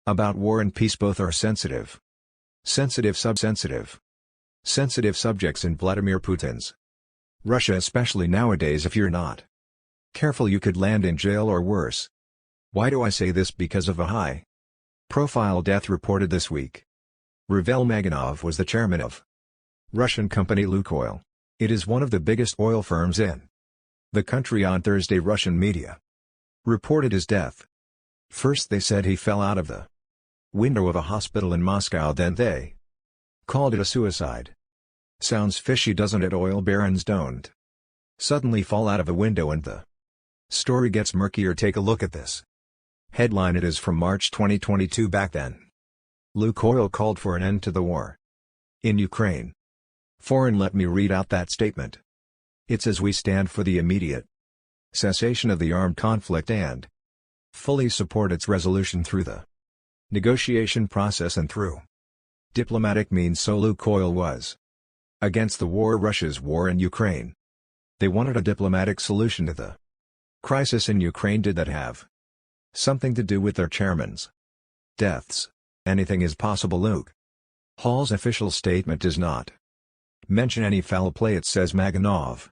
About war and peace both are sensitive. Sensitive subsensitive. Sensitive subjects in Vladimir Putin's Russia, especially nowadays. If you're not careful, you could land in jail or worse. Why do I say this? Because of a high-profile death reported this week. Ravel Maganov was the chairman of Russian company Lukoil. It is one of the biggest oil firms in the country. On Thursday, Russian media reported his death. First they said he fell out of the window of a hospital in Moscow, then they called it a suicide. Sounds fishy, doesn't it? Oil barons don't suddenly fall out of a window and the story gets murkier. Take a look at this headline. It is from March 2022. Back then, Lukoil called for an end to the war in Ukraine. Foreign, let me read out that statement. It says, we stand for the immediate cessation of the armed conflict and fully support its resolution through the negotiation process and through diplomatic means. So Lukoil was against the war, Russia's war in Ukraine. They wanted a diplomatic solution to the crisis in Ukraine. Did that have something to do with their chairman's deaths? Anything is possible. Luke Hall's official statement does not mention any foul play. It says Maganov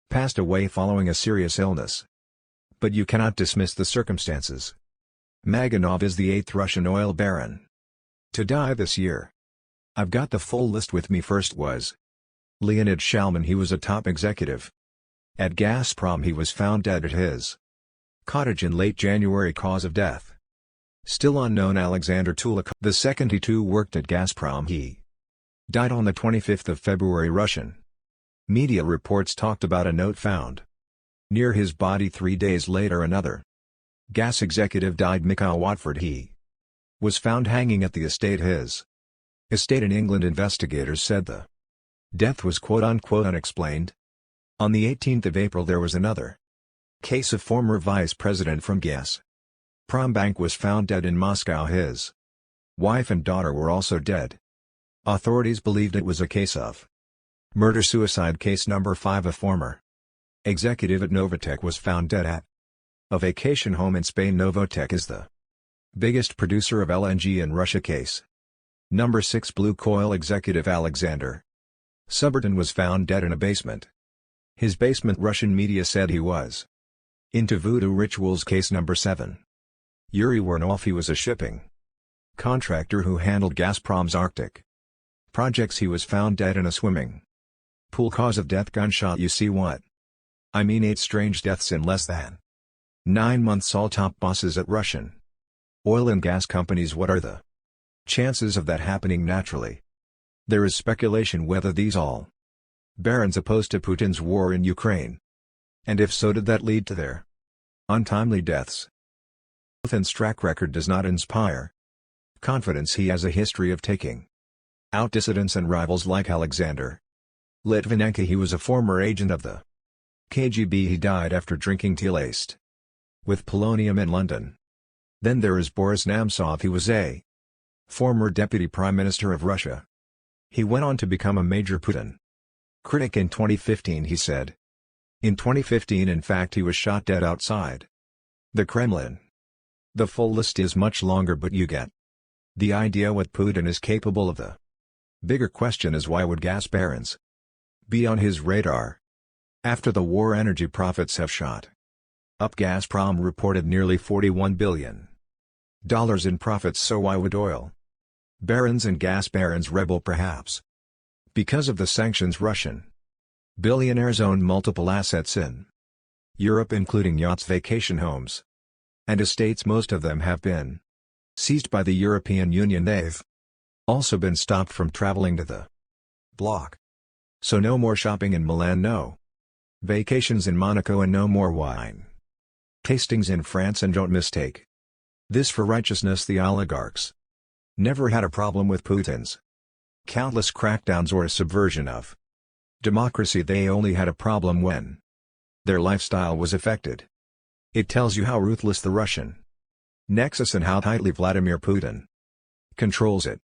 passed away following a serious illness. But you cannot dismiss the circumstances. Maganov is the 8th Russian oil baron to die this year. I've got the full list with me. First was Leonid Shallman. He was a top executive at Gasprom. He was found dead at his cottage in late January. Cause of death still unknown. Alexander Tulik II. He too worked at Gazprom. He died on the 25th of February. Russian media reports talked about a note found near his body 3 days later. Another gas executive died. Mikhail Watford. He was found hanging at the estate. His estate in England. Investigators said the death was quote-unquote unexplained. On the 18th of April there was another case. A former vice president from Gazprom Bank was found dead in Moscow. His wife and daughter were also dead. Authorities believed it was a case of murder-suicide. Case number 5. A former executive at Novotek was found dead at a vacation home in Spain. Novotek is the biggest producer of LNG in Russia. Case number 6. Lukoil executive Alexander Subotin was found dead in a basement. His basement. Russian media said he was into voodoo rituals. Case number 7. Yuri Wernov. He was a shipping contractor who handled Gazprom's Arctic projects. He was found dead in a swimming pool. Cause of death gunshot. You see what I mean? 8 strange deaths in less than 9 months. All top bosses at Russian oil and gas companies. What are the chances of that happening naturally? There is speculation whether these all barons opposed to Putin's war in Ukraine. And if so, did that lead to their untimely deaths? Putin's track record does not inspire confidence. He has a history of taking out dissidents and rivals like Alexander Litvinenko. He was a former agent of the KGB. He died after drinking tea laced with polonium in London. Then there is Boris Nemtsov. He was a former deputy prime minister of Russia. He went on to become a major Putin critic in 2015. He said in 2015, in fact, he was shot dead outside the Kremlin. The full list is much longer, but you get the idea what Putin is capable of. The bigger question is, why would gas barons be on his radar? After the war, energy profits have shot up. Gazprom reported nearly $41 billion in profits. So why would oil barons and gas barons rebel? Perhaps because of the sanctions. Russian billionaires own multiple assets in Europe, including yachts, vacation homes, and estates. Most of them have been seized by the European Union. They've also been stopped from traveling to the bloc. So no more shopping in Milan, no vacations in Monaco, and no more wine tastings in France. And don't mistake this for righteousness. The oligarchs never had a problem with Putin's countless crackdowns or a subversion of democracy. They only had a problem when their lifestyle was affected. It tells you how ruthless the Russian nexus and how tightly Vladimir Putin controls it.